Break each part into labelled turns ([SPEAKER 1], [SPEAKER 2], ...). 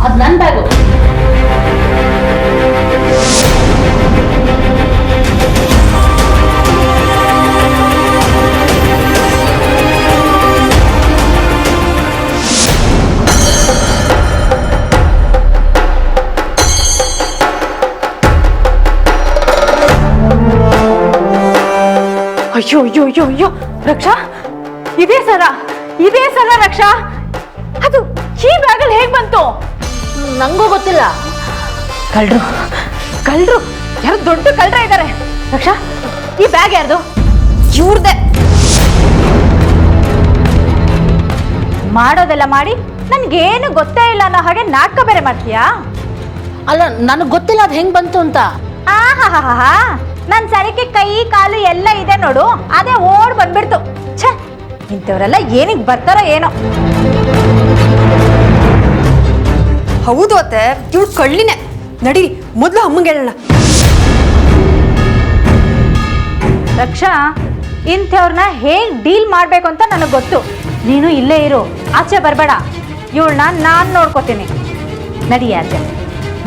[SPEAKER 1] ಅದು ನನ್ನ ಬ್ಯಾಗು.
[SPEAKER 2] ಅಯ್ಯೋ ಅಯ್ಯೋ ಅಯ್ಯೋ ಅಯ್ಯೋ ರಕ್ಷಾ, ಇದೇ ಸರ ರಕ್ಷಾ. ಅದು ಈ ಬ್ಯಾಗಲ್ಲಿ ಹೇಗ್ ಬಂತು?
[SPEAKER 1] ನಂಗೂ ಗೊತ್ತಿಲ್ಲ.
[SPEAKER 2] ಕಳ್ರು ಯಾರು ದೊಡ್ಡ ಕಳ್ರ ಇದ್ದಾರೆ. ರಕ್ಷಾ, ಈ ಬ್ಯಾಗ್ ಯಾರ್ದು? ಇವ್ರದೆ. ಮಾಡೋದೆಲ್ಲ ಮಾಡಿ ನನ್ಗೇನು ಗೊತ್ತೇ ಇಲ್ಲ ಅನ್ನೋ ಹಾಗೆ ನಾಟಕ ಬೇರೆ ಮಾಡ್ತೀಯಾ?
[SPEAKER 1] ಅಲ್ಲ, ನನಗೆ ಗೊತ್ತಿಲ್ಲ ಅದು ಹೆಂಗ್ ಬಂತು ಅಂತ.
[SPEAKER 2] ಆಹಾ, ನನ್ ಸರಿಕೆ ಕೈ ಕಾಲು ಎಲ್ಲ ಇದೆ ನೋಡು, ಅದೇ ಓಡ್ ಬಂದ್ಬಿಡ್ತು. ಛೇ, ಇಂಥವ್ರೆಲ್ಲ ಏನಿಗೆ ಬರ್ತಾರೋ ಏನೋ.
[SPEAKER 3] ಹೌದು ಅತ್ತೆ, ಇವಳು ಕಳ್ಳಿನೇ. ನಡೀರಿ, ಮೊದಲು ಅಮ್ಮಂಗೆ ಹೇಳೋಣ.
[SPEAKER 2] ರಕ್ಷಾ, ಇಂಥವ್ರನ್ನ ಹೇಗ್ ಡೀಲ್ ಮಾಡ್ಬೇಕು ಅಂತ ನನಗೆ ಗೊತ್ತು. ನೀನು ಇಲ್ಲೇ ಇರು, ಆಚೆ ಬರಬೇಡ. ಇವಳನ್ನ ನಾನು ನೋಡ್ಕೋತೀನಿ. ನಡಿ ಆಚೆ.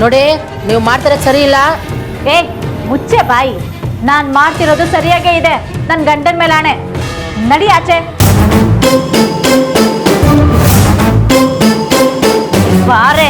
[SPEAKER 1] ನೋಡಿ, ನೀವು ಮಾಡ್ತಿರೋದು ಸರಿ ಇಲ್ಲ.
[SPEAKER 2] ಏ ಮುಚ್ಚೆ ಬಾಯಿ. ನಾನು ಮಾಡ್ತಿರೋದು ಸರಿಯಾಗೇ ಇದೆ. ನನ್ನ ಗಂಡನ ಮೇಲೆ ಆಣೆ. ನಡಿ ಆಚೆ. ಬಾರೆ.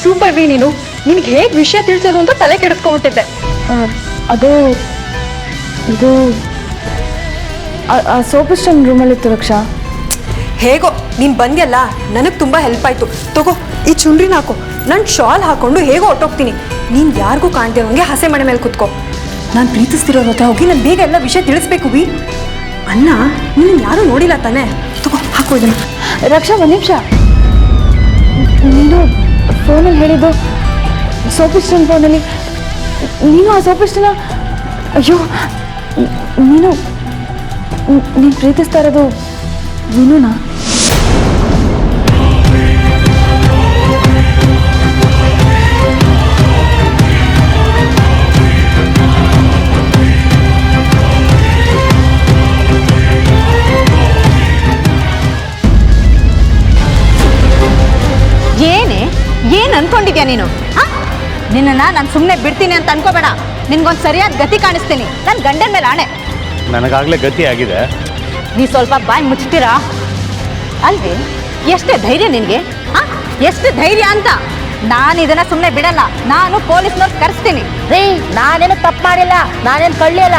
[SPEAKER 3] ಸೂಪರ್ ವಿ, ನೀನು ನಿನ್ಗೆ ಹೇಗೆ ವಿಷಯ ತಿಳಿಸೋದು ಅಂತ ತಲೆ ಕೆಡಿಸ್ಕೊಂಡ್ಬಿಟ್ಟಿದ್ದೆ.
[SPEAKER 4] ಅದು ಇದು ಸೋಪಿಸ್ಟನ್ ರೂಮಲ್ಲಿತ್ತು ರಕ್ಷಾ.
[SPEAKER 3] ಹೇಗೋ ನೀನು ಬಂದ್ಯಲ್ಲ, ನನಗೆ ತುಂಬ ಹೆಲ್ಪ್ ಆಯಿತು. ತಗೋ ಈ ಚುಂಡ್ರಿನ ಹಾಕೋ, ನಾನು ಶಾಲ್ ಹಾಕೊಂಡು ಹೇಗೋ ಹೊಟ್ಟೋಗ್ತೀನಿ. ನೀನು ಯಾರಿಗೂ ಕಾಣ್ತಿರೋಂಗೆ ಹಸೆ ಮನೆ ಮೇಲೆ ಕುತ್ಕೋ. ನಾನು ಪ್ರೀತಿಸ್ತಿರೋ ಹತ್ರ ಹೋಗಿ ನಾನು ಬೇಗ ಎಲ್ಲ ವಿಷಯ ತಿಳಿಸ್ಬೇಕು ವಿ. ಅಣ್ಣ ನೀನು ಯಾರೂ ನೋಡಿಲ್ಲ ತಾನೇ? ತಗೋ ಹಾಕೋ ಇದನ್ನು.
[SPEAKER 4] ರಕ್ಷಾ, ಒಂದು ನಿಮಿಷ. ನೀನು ಫೋನಲ್ಲಿ ಹೇಳಿದ್ದು ಸೋಪಿಸ್ಟನ್ ಫೋನಲ್ಲಿ. ನೀನು ಆ ಸೋಪಿಸ್ಟನ, ಅಯ್ಯೋ, ನೀನು ಪ್ರೀತಿಸ್ತಾ ಇರೋದು ವಿನುನಾ?
[SPEAKER 2] ಏನ್ ಅನ್ಕೊಂಡಿದ್ಯಾ ನೀನು? ನಿನ್ನ ನಾನು ಸುಮ್ಮನೆ ಬಿಡ್ತೀನಿ ಅಂತ ಅನ್ಕೋಬೇಡ. ನಿನ್ಗೊಂದು ಸರಿಯಾದ ಗತಿ ಕಾಣಿಸ್ತೀನಿ. ನನ್ನ ಗಂಡನ ಮೇಲೆ ಆಣೆ.
[SPEAKER 5] ನನಗಾಗಲೇ ಗತಿ ಆಗಿದೆ.
[SPEAKER 2] ನೀ ಸ್ವಲ್ಪ ಬಾಯಿ ಮುಚ್ತೀರಾ? ಅಲ್ವೇ, ಎಷ್ಟೇ ಧೈರ್ಯ ನಿನಗೆ? ಎಷ್ಟು ಧೈರ್ಯ ಅಂತ? ನಾನು ಇದನ್ನ ಸುಮ್ಮನೆ ಬಿಡಲ್ಲ. ನಾನು ಪೊಲೀಸ್ನವ್ರು ಕರೆಸ್ತೀನಿ.
[SPEAKER 1] ರೀ, ನಾನೇನು ತಪ್ಪು ಮಾಡಿಲ್ಲ, ನಾನೇನು ಕಳ್ಳಿಲ್ಲ.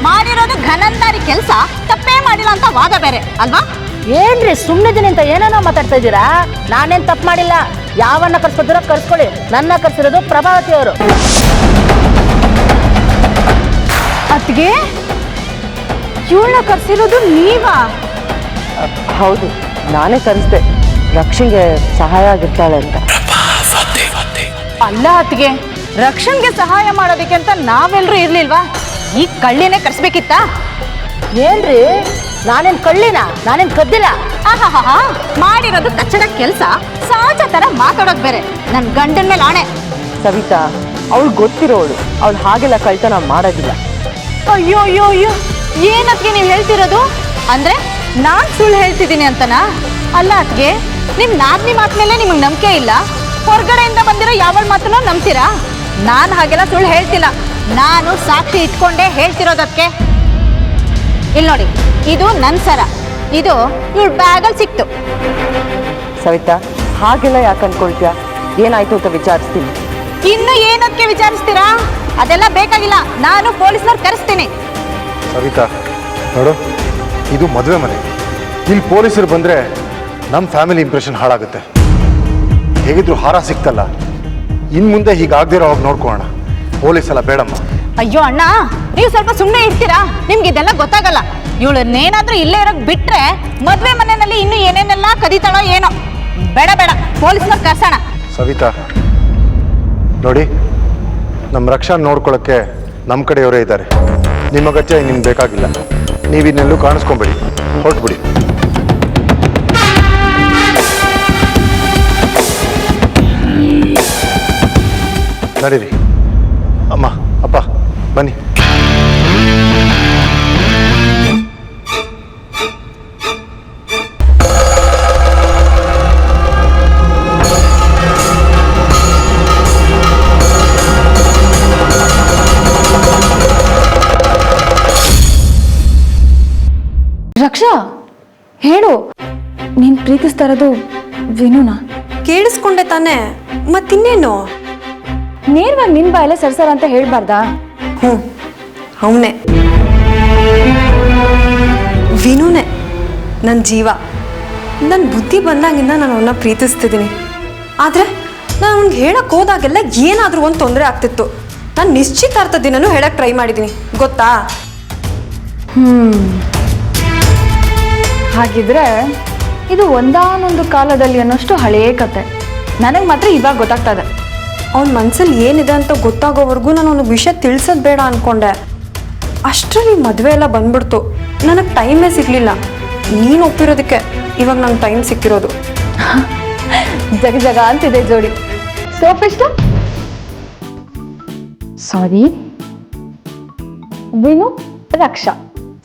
[SPEAKER 2] ಮಾಡಿರೋದು ಘನಂದಾರಿ ಕೆಲಸ, ತಪ್ಪೇ ಮಾಡಿಲ್ಲ ಅಂತ ವಾದ ಬೇರೆ ಅಲ್ವಾ?
[SPEAKER 1] ಏನ್ರಿ ಸುಮ್ಮನಿದ್ದೀನಿ ಅಂತ ಏನೇನೋ ಮಾತಾಡ್ತಾ ಇದ್ದೀರಾ? ನಾನೇನು ತಪ್ಪು ಮಾಡಿಲ್ಲ. ಯಾವನ್ನ ಕರ್ಸ್ಕೊತೀರೋ ಕರ್ಸ್ಕೊಳ್ಳಿ. ನನ್ನ ಕರ್ಸಿರೋದು ಪ್ರಭಾವತಿ ಅವರು.
[SPEAKER 2] ಅತ್ಗೆ, ಇವಳನ್ನ ಕರ್ಸಿರೋದು ನೀವಾ?
[SPEAKER 6] ಹೌದು, ನಾನೇ ಕರೆಸ್ದೆ. ರಕ್ಷನ್ಗೆ ಸಹಾಯ ಆಗಿರ್ತಾಳೆ ಅಂತ.
[SPEAKER 2] ಅಲ್ಲ ಅತ್ಗೆ, ರಕ್ಷನ್ಗೆ ಸಹಾಯ ಮಾಡೋದಕ್ಕೆ ಅಂತ ನಾವೆಲ್ಲರೂ ಇರ್ಲಿಲ್ವಾ? ಈ ಕಳ್ಳಿನೇ ಕರ್ಸ್ಬೇಕಿತ್ತ?
[SPEAKER 1] ಏನ್ರಿ, ನಾನೇನು ಕಳ್ಳಿನ? ನಾನೇನು ಕದ್ದಿಲ್ಲ.
[SPEAKER 2] ಮಾಡಿರೋದು ಕಚ್ಚಡ ಕೆಲಸ, ಸಹಜ ತರ ಮಾತಾಡೋದು ಬೇರೆ. ನನ್ನ ಗಂಡನ ಮೇಲೆ ಆಣೆ.
[SPEAKER 6] ಸವಿತಾ, ಅವಳು ಗೊತ್ತಿರೋಳು. ಅವಳು ಹಾಗೆಲ್ಲ ಕಳ್ತನ ಮಾಡೋದಿಲ್ಲ.
[SPEAKER 2] ಅಯ್ಯೋ ಅಯ್ಯೋ ಅಯ್ಯೋ, ಏನತ್ಗೆ ನೀವು ಹೇಳ್ತಿರೋದು? ಅಂದ್ರೆ ನಾನ್ ಸುಳ್ಳು ಹೇಳ್ತಿದ್ದೀನಿ ಅಂತನಾ? ಅಲ್ಲ ಅತ್ಗೆ, ನಿಮ್ ನಾದ್ನಿ ಮಾತ್ಮೇಲೆ ನಿಮಗೆ ನಂಬಿಕೆ ಇಲ್ಲ. ಹೊರಗಡೆಯಿಂದ ಬಂದಿರೋ ಯಾವ ಮಾತನ್ನ ನಂಬ್ತೀರಾ? ನಾನು ಹಾಗೆಲ್ಲ ಸುಳ್ಳು ಹೇಳ್ತಿಲ್ಲ. ನಾನು ಸಾಕ್ಷಿ ಇಟ್ಕೊಂಡೇ ಹೇಳ್ತಿರೋದಕ್ಕೆ. ಇಲ್ಲಿ ನೋಡಿ, ಇದು ನನ್ನ ಸರ. ಇದು ಇವಳ ಬ್ಯಾಗಲ್ಲಿ ಸಿಕ್ತು.
[SPEAKER 6] ಸವಿತಾ, ಹಾಗೆಲ್ಲ ಯಾಕೆ ಅನ್ಕೊಳ್ತೀಯ? ಏನಾಯ್ತು ಅಂತ ವಿಚಾರಿಸ್ತೀನಿ.
[SPEAKER 2] ಇನ್ನು ಏನಕ್ಕೆ ವಿಚಾರಿಸ್ತೀರಾ? ಅದೆಲ್ಲ ಬೇಕಾಗಿಲ್ಲ. ನಾನು ಪೊಲೀಸ್ನವ್ರು ಕರೆಸ್ತೀನಿ.
[SPEAKER 5] ಸವಿತಾ,
[SPEAKER 7] ನೋಡು, ಇದು ಮದುವೆ ಮನೆ. ಇಲ್ಲಿ ಪೊಲೀಸರು ಬಂದರೆ ನಮ್ಮ ಫ್ಯಾಮಿಲಿ ಇಂಪ್ರೆಷನ್ ಹಾಳಾಗುತ್ತೆ. ಹೇಗಿದ್ರು ಹಾರ ಸಿಕ್ತಲ್ಲ, ಇನ್ನು ಮುಂದೆ ಹೀಗಾಗದಿರೋ ಹೋಗಿ ನೋಡ್ಕೊಳ್ಳೋಣ. ಪೊಲೀಸ್ ಎಲ್ಲ ಬೇಡಮ್ಮ.
[SPEAKER 2] ಅಯ್ಯೋ ಅಣ್ಣ, ನೀವು ಸ್ವಲ್ಪ ಸುಮ್ಮನೆ ಇರ್ತೀರಾ? ನಿಮ್ಗೆ ಇದೆಲ್ಲ ಗೊತ್ತಾಗಲ್ಲ. ಇವಳನ್ನೇನಾದ್ರೂ ಇಲ್ಲೇ ಇರೋಕ್ ಬಿಟ್ರೆ ಮದ್ವೆ ಮನೆಯಲ್ಲಿ ಇನ್ನು ಏನೇನೆಲ್ಲ ಕದೀತಾಳೋ ಏನೋ. ಬೇಡ ಬೇಡ, ಪೊಲೀಸ್ನವ್ರು ಕರ್ಸೋಣ.
[SPEAKER 7] ಸವಿತಾ ನೋಡಿ, ನಮ್ಮ ರಕ್ಷಾ ನೋಡ್ಕೊಳ್ಳೋಕ್ಕೆ ನಮ್ಮ ಕಡೆಯವರೇ ಇದ್ದಾರೆ. ನಿಮ್ಮ ಅಗತ್ಯ ನಿಮ್ಗೆ ಬೇಕಾಗಿಲ್ಲ. ನೀವಿನ್ನೆಲ್ಲೂ ಕಾಣಿಸ್ಕೊಂಬೇಡಿ, ಹೊರಟ್ಬಿಡಿ. ನಡೀರಿ. ಅಮ್ಮ, ಅಪ್ಪ, ಬನ್ನಿ.
[SPEAKER 4] ರಕ್ಷಾ, ಹೇಳು, ನೀನ್ ಪ್ರೀತಿಸ್ತಾ ಇರೋದು ವಿನುನಾ?
[SPEAKER 3] ಕೇಳಿಸ್ಕೊಂಡೆ ತಾನೇ, ಮತ್ತಿನ್ನೇನು?
[SPEAKER 4] ನೇರವಾಗಿ ನಿನ್ ಬಾಯಲ್ಲೇ ಸರ್ಸರ ಅಂತ ಹೇಳ್ಬಾರ್ದಾ?
[SPEAKER 3] ಅವನೇ ವಿನುನೇ ನನ್ನ ಜೀವ. ನನ್ನ ಬುದ್ಧಿ ಬಂದಾಗಿಂದ ನಾನು ಅವನ್ನ ಪ್ರೀತಿಸ್ತಿದ್ದೀನಿ. ಆದರೆ ನಾನು ಅವ್ನಿಗೆ ಹೇಳಕ್ಕೆ ಹೋದಾಗೆಲ್ಲ ಏನಾದರೂ ಒಂದು ತೊಂದರೆ ಆಗ್ತಿತ್ತು. ನಾನು ನಿಶ್ಚಿತಾರ್ಥ ದಿನನೂ ಹೇಳಕ್ಕೆ ಟ್ರೈ ಮಾಡಿದ್ದೀನಿ, ಗೊತ್ತಾ?
[SPEAKER 4] ಹಾಗಿದ್ರೆ ಇದು ಒಂದಾನೊಂದು ಕಾಲದಲ್ಲಿ ಅನ್ನೋಷ್ಟು ಹಳೆಯ ಕತೆ. ನನಗೆ ಮಾತ್ರ ಇವಾಗ ಗೊತ್ತಾಗ್ತಾ ಇದೆ.
[SPEAKER 3] ಅವ್ನ ಮನಸ್ಸಲ್ಲಿ ಏನಿದೆ ಅಂತ ಗೊತ್ತಾಗೋವರೆಗೂ ನಾನು ಅವ್ನಿಗೆ ವಿಷಯ ತಿಳಿಸೋದು ಬೇಡ ಅಂದ್ಕೊಂಡೆ. ಅಷ್ಟರಲ್ಲಿ ಮದುವೆ ಎಲ್ಲ ಬಂದ್ಬಿಡ್ತು. ನನಗೆ ಟೈಮೇ ಸಿಗಲಿಲ್ಲ. ನೀನು ಒಪ್ಪಿರೋದಕ್ಕೆ ಇವಾಗ ನಂಗೆ ಟೈಮ್ ಸಿಕ್ಕಿರೋದು.
[SPEAKER 4] ಜಗ ಜಗ ಅಂತಿದೆ ಜೋಡಿ. ಸೋಪ್ ಎಷ್ಟು? ಸಾರಿ, ವಿನು ರಕ್ಷಾ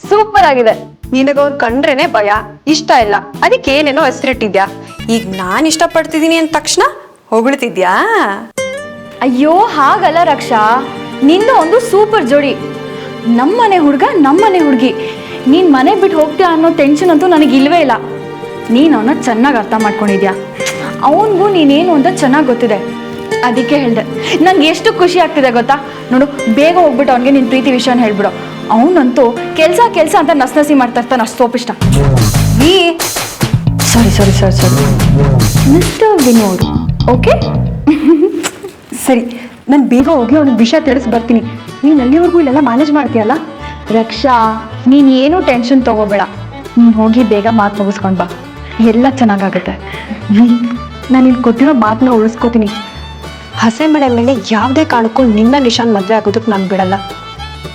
[SPEAKER 4] ಸೂಪರ್ ಆಗಿದೆ.
[SPEAKER 3] ನಿನಗವ್ರು ಕಂಡ್ರೇನೆ ಭಯ, ಇಷ್ಟ ಇಲ್ಲ, ಅದಕ್ಕೆ ಏನೇನೋ ಹೆಸರಿಟ್ಟಿದ್ಯಾ. ಈಗ ನಾನು ಇಷ್ಟಪಡ್ತಿದ್ದೀನಿ ಅಂದ ತಕ್ಷಣ ಹೊಗಳ್ತಿದ್ಯಾ?
[SPEAKER 4] ಅಯ್ಯೋ ಹಾಗಲ್ಲ ರಕ್ಷಾ, ನಿಂದ ಒಂದು ಸೂಪರ್ ಜೋಡಿ. ನಮ್ಮನೆ ಹುಡುಗ ನಮ್ಮನೆ ಹುಡುಗಿ. ನೀನ್ ಮನೆ ಬಿಟ್ಟು ಹೋಗ್ತೀಯಾ ಅನ್ನೋ ಟೆನ್ಷನ್ ಅಂತೂ ನನಗೆ ಇಲ್ವೇ ಇಲ್ಲ. ನೀನು ಅವನ್ನ ಚೆನ್ನಾಗಿ ಅರ್ಥ ಮಾಡ್ಕೊಂಡಿದ್ಯಾ. ಅವನಿಗೂ ನೀನೇನು ಅಂತ ಚೆನ್ನಾಗಿ ಗೊತ್ತಿದೆ. ಅದಕ್ಕೆ ಹೇಳ್ದೆ. ನಂಗೆ ಎಷ್ಟು ಖುಷಿ ಆಗ್ತಿದೆ ಗೊತ್ತಾ? ನೋಡು, ಬೇಗ ಹೋಗ್ಬಿಟ್ಟು ಅವನಿಗೆ ನಿನ್ನ ಪ್ರೀತಿ ವಿಷಯನ ಹೇಳ್ಬಿಡು. ಅವನಂತೂ ಕೆಲಸ ಅಂತ ನಸಿ ಮಾಡ್ತಾ ಇರ್ತಾನೆ. ಅಷ್ಟು ಸೋಪ್ ಇಷ್ಟ. ಸಾರಿ ಮಿಸ್ಟರ್ ವಿನೋದ್, ಓಕೆ?
[SPEAKER 3] ಸರಿ, ನಾನು ಬೇಗ ಹೋಗಿ ಅವ್ನಿಗೆ ವಿಷಯ ತಿಳಿಸಿ ಬರ್ತೀನಿ. ನೀನು ಅಲ್ಲಿವರೆಗೂ ಇಲ್ಲೆಲ್ಲ ಮ್ಯಾನೇಜ್ ಮಾಡ್ತೀಯಲ್ಲ?
[SPEAKER 4] ರಕ್ಷಾ, ನೀನ್ ಏನು ಟೆನ್ಷನ್ ತಗೋಬೇಡ. ನೀನ್ ಹೋಗಿ ಬೇಗ ಮಾತು ಮುಗಿಸ್ಕೊಂಡ್ ಬಾ, ಎಲ್ಲ ಚೆನ್ನಾಗಾಗುತ್ತೆ.
[SPEAKER 3] ನಾನು ಇಲ್ಲಿ ಕೊಟ್ಟಿರೋ ಮಾತನ್ನ ಉಳಿಸ್ಕೋತೀನಿ. ಹಸೆ ಮಳೆ ಮೇಲೆ ಯಾವುದೇ ಕಾರಣಕ್ಕೂ ನಿನ್ನ ನಿಶಾನ್ ಮದುವೆ ಆಗೋದಕ್ಕೆ ನಾನು ಬಿಡಲ್ಲ.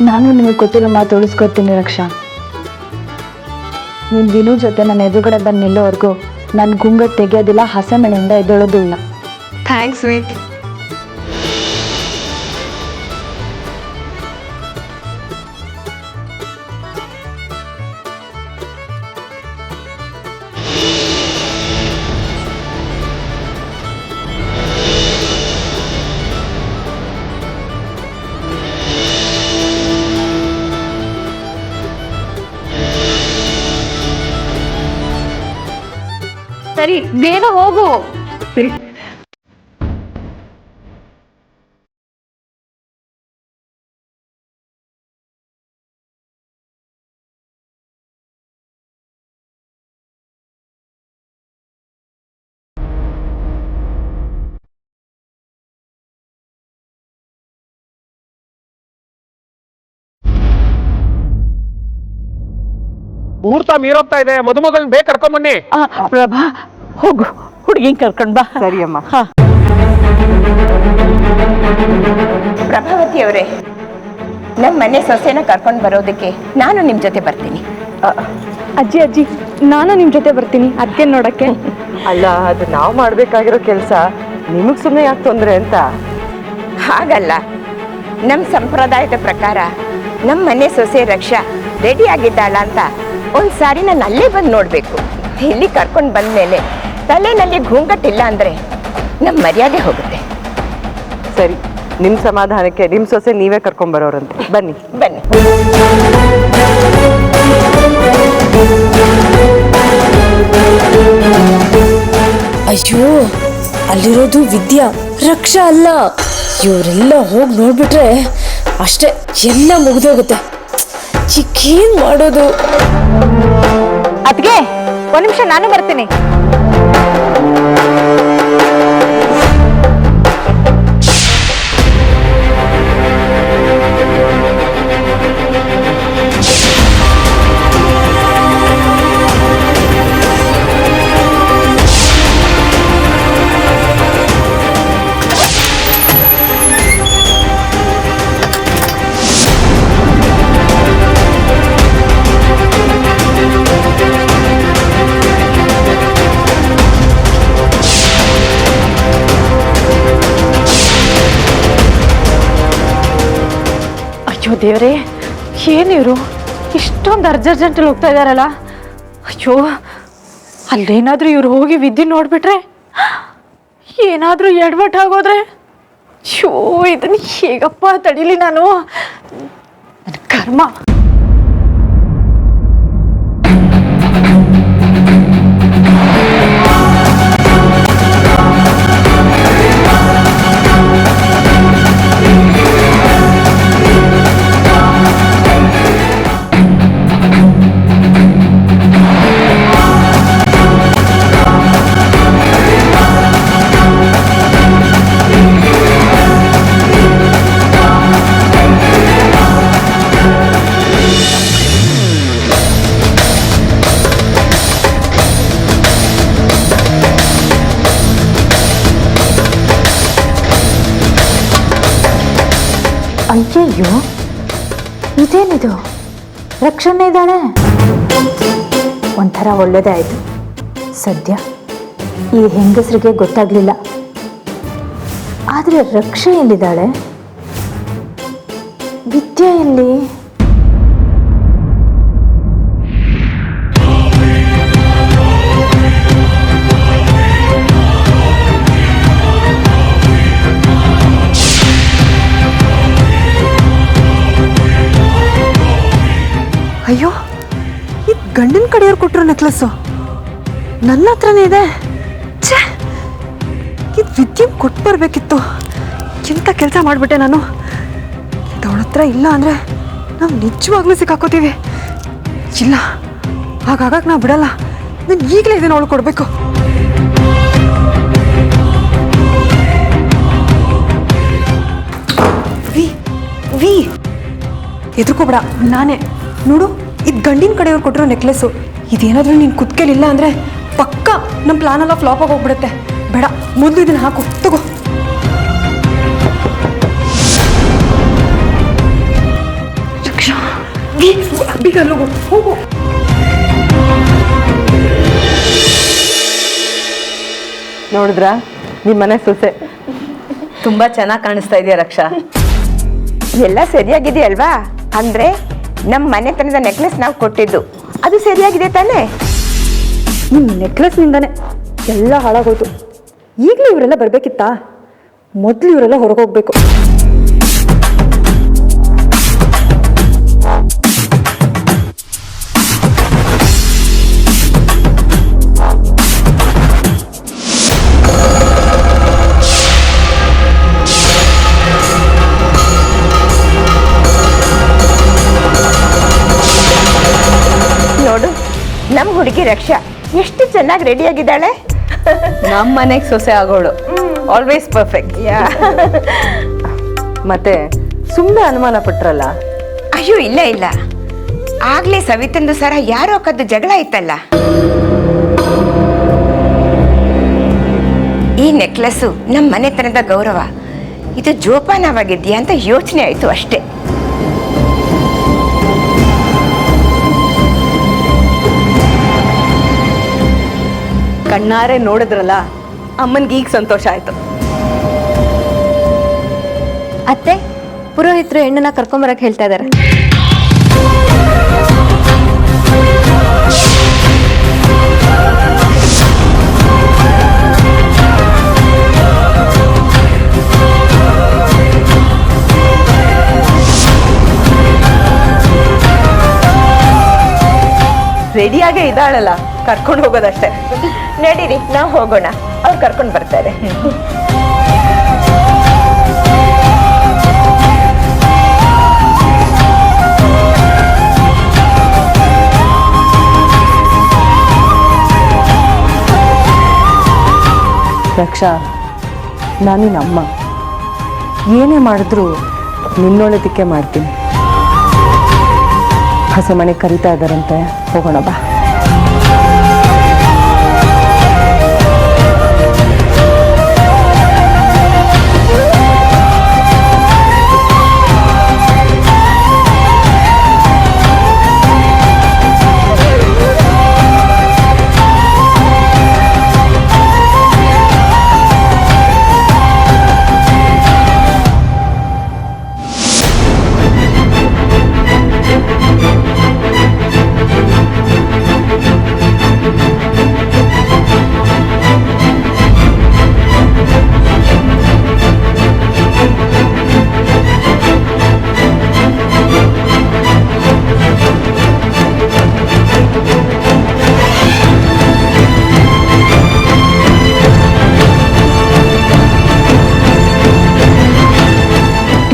[SPEAKER 4] ನಾನು ನಿಮಗೆ ಕೊಟ್ಟಿರೋ ಮಾತು ಉಳಿಸ್ಕೊತೀನಿ ರಕ್ಷಾ. ನೀನು ವಿನು ಜೊತೆ ನನ್ನ ಎದುರುಗಡೆ ಬಂದು ನಿಲ್ಲೋವರೆಗೂ ನನ್ನ ಗುಂಗಟ್ ತೆಗೆಯೋದಿಲ್ಲ, ಹಸೆ ಮಳೆಯಿಂದ ಎದ್ದೇಳೋದು ಇಲ್ಲ.
[SPEAKER 3] Thanks wait.
[SPEAKER 4] ಸರಿ, ಬೇಗ ಹೋಗು.
[SPEAKER 3] ಸರಿ.
[SPEAKER 5] ಮುಹೂರ್ತ ಮೀರೋಗ್ತಾ ಇದೆ, ಮದುಮಗಳನ್ನ ಬೇಗ ಕರ್ಕೊಂಡ್ ಬನ್ನಿ.
[SPEAKER 1] ಪ್ರಭಾ, ಹೋಗು, ಹುಡುಗಿನ ಕರ್ಕೊಂಡ್ ಬಾ.
[SPEAKER 6] ಸರಿ ಅಮ್ಮ.
[SPEAKER 8] ಪ್ರಭಾವತಿ ಅವರೇ, ನಮ್ಮ ಮನೆ ಸೊಸೆನ ಕರ್ಕೊಂಡು ಬರೋದಕ್ಕೆ ನಾನು ನಿಮ್ಮ ಜೊತೆ ಬರ್ತೀನಿ.
[SPEAKER 4] ಅಜ್ಜಿ, ನಾನು ನಿಮ್ಮ ಜೊತೆ ಬರ್ತೀನಿ ಅದಕ್ಕೆ ನೋಡಕ್ಕೆ.
[SPEAKER 6] ಅಲ್ಲ, ಅದು ನಾವು ಮಾಡ್ಬೇಕಾಗಿರೋ ಕೆಲಸ, ನಿಮಗ್ ಸುಮ್ಮನೆ ಯಾಕೆ ತೊಂದರೆ ಅಂತ.
[SPEAKER 8] ಹಾಗಲ್ಲ, ನಮ್ಮ ಸಂಪ್ರದಾಯದ ಪ್ರಕಾರ ನಮ್ಮ ಮನೆ ಸೊಸೆ ರಕ್ಷಾ ರೆಡಿ ಆಗಿದ್ದಾಳ ಅಂತ ಒಂದ್ಸಾರಿ ನಾನು ಅಲ್ಲೇ ಬಂದು ನೋಡಬೇಕು. ಇಲ್ಲಿ ಕರ್ಕೊಂಡು ಬಂದ್ಮೇಲೆ ತಲೆನಲ್ಲಿ ಘೂಂಗಟ್ಟಿಲ್ಲ ಅಂದ್ರೆ ನಮ್ಮ ಮರ್ಯಾದೆ ಹೋಗುತ್ತೆ.
[SPEAKER 6] ಸರಿ, ನಿಮ್ಮ ಸಮಾಧಾನಕ್ಕೆ ನಿಮ್ಮ ಸೊಸೆ ನೀವೇ ಕರ್ಕೊಂಬರೋರಂತೆ. ಬನ್ನಿ
[SPEAKER 8] ಬನ್ನಿ.
[SPEAKER 9] ಅಯ್ಯೋ, ಅಲ್ಲಿರೋದು ವಿದ್ಯಾ, ರಕ್ಷಾ ಅಲ್ಲ. ಇವರೆಲ್ಲ ಹೋಗಿ ನೋಡ್ಬಿಟ್ರೆ ಅಷ್ಟೇ, ಎಲ್ಲ ಮುಗಿದೋಗುತ್ತೆ. ಚಿಕ್ಕೇನ್ ಮಾಡೋದು?
[SPEAKER 2] ಅದ್ಗೆ ಒಂದ್ ನಿಮಿಷ ನಾನು ಬರ್ತೀನಿ. ಅಯ್ಯೋ ದೇವ್ರೆ, ಏನಿವರು ಇಷ್ಟೊಂದು ಅರ್ಜೆಂಟಲ್ಲಿ ಹೋಗ್ತಾ ಇದ್ದಾರಲ್ಲ. ಅಯ್ಯೋ, ಅಲ್ಲೇನಾದ್ರೂ ಇವ್ರು ಹೋಗಿ ವಿದ್ಯೆ ನೋಡ್ಬಿಟ್ರೆ, ಏನಾದ್ರೂ ಎಡ್ವಟ್ ಆಗೋದ್ರೆ, ಅಯ್ಯೋ ಇದನ್ನ ಹೇಗಪ್ಪ ತಡೀಲಿ ನಾನು? ನನ್ನ ಕರ್ಮ. ಅಯ್ಯಯ್ಯೋ, ಇದೇನಿದು? ರಕ್ಷಣೆ ಇದ್ದಾಳೆ. ಒಂಥರ ಒಳ್ಳೇದೇ ಆಯಿತು. ಸದ್ಯ ಈ ಹೆಂಗಸರಿಗೆ ಗೊತ್ತಾಗ್ಲಿಲ್ಲ. ಆದರೆ ರಕ್ಷೆ ಎಲ್ಲಿದ್ದಾಳೆ? ವಿದ್ಯೆ ಎಲ್ಲಿ?
[SPEAKER 3] ಅಯ್ಯೋ, ಇದು ಗಂಡನ ಕಡೆಯವ್ರು ಕೊಟ್ಟಿರೋ ನೆಕ್ಲೆಸ್ಸು ನನ್ನ ಹತ್ರನೇ ಇದೆ. ಛೇ, ಇದು ವಿದ್ಯೆ ಕೊಟ್ಟು ಬರಬೇಕಿತ್ತು. ಎಂಥ ಕೆಲಸ ಮಾಡಿಬಿಟ್ಟೆ ನಾನು. ಇದು ಅವಳ ಹತ್ರ ಇಲ್ಲ ಅಂದರೆ ನಾವು ನಿಜವಾಗ್ಲೂ ಸಿಕ್ಕಾಕೋತೀವಿ. ಇಲ್ಲ, ಹಾಗಾಗಕ್ಕೆ ನಾವು ಬಿಡಲ್ಲ. ನಾನು ಈಗಲೇ ಇದನ್ನು ಅವಳು ಕೊಡಬೇಕು. ವಿ ಎದುರ್ಕೋಬೇಡ, ನಾನೇ. ನೋಡು, ಇದು ಗಂಡಿನ ಕಡೆಯವ್ರು ಕೊಟ್ಟಿರೋ ನೆಕ್ಲೆಸ್ಸು. ಇದೇನಾದರೂ ನೀನು ಕುತ್ಕೇಲಿಲ್ಲ ಅಂದರೆ ಪಕ್ಕ ನಮ್ಮ ಪ್ಲಾನ್ ಎಲ್ಲ ಫ್ಲಾಪ್ ಆಗಿ ಹೋಗ್ಬಿಡುತ್ತೆ. ಬೇಡ, ಮೊದಲು ಇದನ್ನು ಹಾಕು, ತಗೋ. ಬೀಗ ಹೋಗು.
[SPEAKER 6] ನೋಡಿದ್ರಾ ನಿಮ್ಮನೆ ಸೊಸೆ? ತುಂಬಾ ಚೆನ್ನಾಗಿ ಕಾಣಿಸ್ತಾ ಇದೆಯಾ ರಕ್ಷಾ?
[SPEAKER 8] ಎಲ್ಲ ಸರಿಯಾಗಿದೆಯಲ್ವಾ? ಅಂದ್ರೆ ನಮ್ಮ ಮನೆತನದ ನೆಕ್ಲೆಸ್ ನಾವು ಕೊಟ್ಟಿದ್ದು ಅದು ಸರಿಯಾಗಿದೆ ತಾನೇ?
[SPEAKER 3] ನಿಮ್ಮ ನೆಕ್ಲೆಸ್ನಿಂದಾನೆ ಎಲ್ಲ ಹಾಳಾಗೋಯ್ತು. ಈಗಲೇ ಇವರೆಲ್ಲ ಬರಬೇಕಿತ್ತಾ? ಮೊದಲು ಇವರೆಲ್ಲ ಹೊರಗೋಗ್ಬೇಕು.
[SPEAKER 8] ನೋಡು, ನಮ್ಮ ಹುಡುಗಿ ರಕ್ಷಾ ಎಷ್ಟು ಚೆನ್ನಾಗಿ ರೆಡಿ ಆಗಿದ್ದಾಳೆ.
[SPEAKER 6] ನಮ್ಮ ಮನೆಗೆ ಸೊಸೆ ಆಗೋಳು ಆಲ್ವೇಸ್ ಪರ್ಫೆಕ್ಟ್. ಮತ್ತೆ ಸುಮ್ಮನೆ ಅನುಮಾನ ಪಟ್ರಲ್ಲ?
[SPEAKER 8] ಅಯ್ಯೋ ಇಲ್ಲ ಇಲ್ಲ, ಆಗ್ಲೇ ಸವಿತಂದು ಸರ ಯಾರೋ ಕದ್ದು ಜಗಳ ಇತ್ತಲ್ಲ. ಈ ನೆಕ್ಲೆಸ್ಸು ನಮ್ಮ ಮನೆತನದ ಗೌರವ. ಇದು ಜೋಪಾನವಾಗಿದ್ಯಾ ಅಂತ ಯೋಚನೆ ಆಯ್ತು ಅಷ್ಟೇ.
[SPEAKER 6] ಕಣ್ಣಾರೆ ನೋಡಿದ್ರಲ್ಲ, ಅಮ್ಮನ್ಗೆ ಈಗ ಸಂತೋಷ ಆಯ್ತು.
[SPEAKER 4] ಅತ್ತೆ, ಪುರೋಹಿತರು ಹೆಣ್ಣನ್ನ ಕರ್ಕೊಂಬರಕ್ಕೆ ಹೇಳ್ತಾ ಇದ್ದಾರೆ.
[SPEAKER 6] ರೆಡಿಯಾಗೇ ಇದ್ದಾಳಲ್ಲ, ಕರ್ಕೊಂಡು ಹೋಗೋದಷ್ಟೇ.
[SPEAKER 8] ನಡೀರಿ, ನಾವು ಹೋಗೋಣ, ಅವ್ರು ಕರ್ಕೊಂಡು ಬರ್ತಾರೆ.
[SPEAKER 6] ರಕ್ಷಾ, ನಾನಿನ ಅಮ್ಮ. ಏನೇ ಮಾಡಿದ್ರು ನಿನ್ನೊಳ್ಳೆದಕ್ಕೆ ಮಾಡ್ತೀನಿ. ಹೊಸ ಮನೆ ಕರೀತಾ ಇದ್ದಾರಂತೆ, ಹೋಗೋಣ ಬಾ.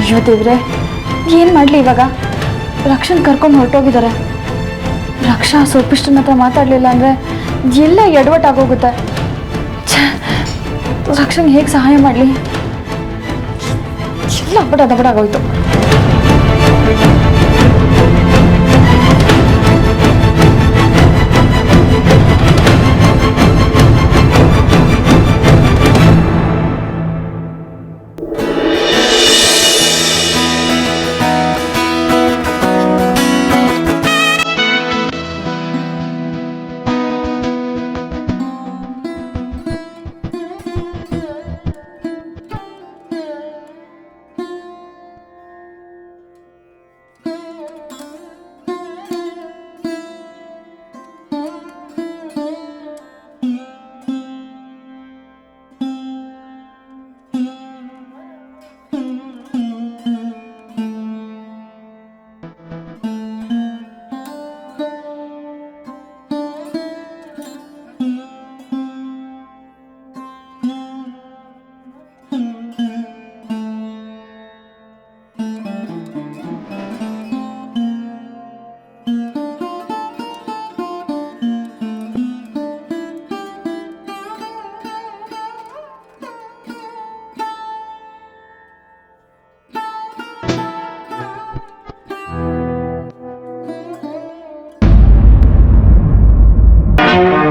[SPEAKER 4] ಅಯ್ಯೋ ದೇವ್ರೆ, ಏನು ಮಾಡಲಿ ಇವಾಗ? ರಕ್ಷನ್ ಕರ್ಕೊಂಡು ಹೊರಟೋಗಿದ್ದಾರೆ. ರಕ್ಷಾ ಸೊಪ್ಪಿಷ್ಟನ ಹತ್ರ ಮಾತಾಡಲಿಲ್ಲ ಅಂದರೆ ಎಲ್ಲ ಎಡವಟ್ಟಾಗೋಗುತ್ತೆ. ರಕ್ಷನ್ ಹೇಗೆ ಸಹಾಯ ಮಾಡಲಿ? ಎಲ್ಲ ದಬಡಾಗೋಯ್ತು.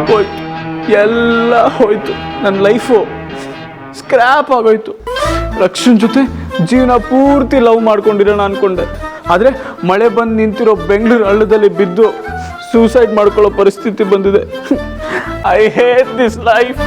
[SPEAKER 10] ಹೋಯ್ತು, ಎಲ್ಲ ಹೋಯ್ತು. ನನ್ನ ಲೈಫು ಸ್ಕ್ರ್ಯಾಪ್ ಆಗೋಯ್ತು. ರಕ್ಷನ್ ಜೊತೆ ಜೀವನ ಪೂರ್ತಿ ಲವ್ ಮಾಡ್ಕೊಂಡಿರೋಣ ಅನ್ಕೊಂಡೆ. ಆದರೆ ಮಳೆ ಬಂದು ನಿಂತಿರೋ ಬೆಂಗಳೂರು ಹಳ್ಳದಲ್ಲಿ ಬಿದ್ದು ಸೂಸೈಡ್ ಮಾಡ್ಕೊಳ್ಳೋ ಪರಿಸ್ಥಿತಿ ಬಂದಿದೆ. I hate this life.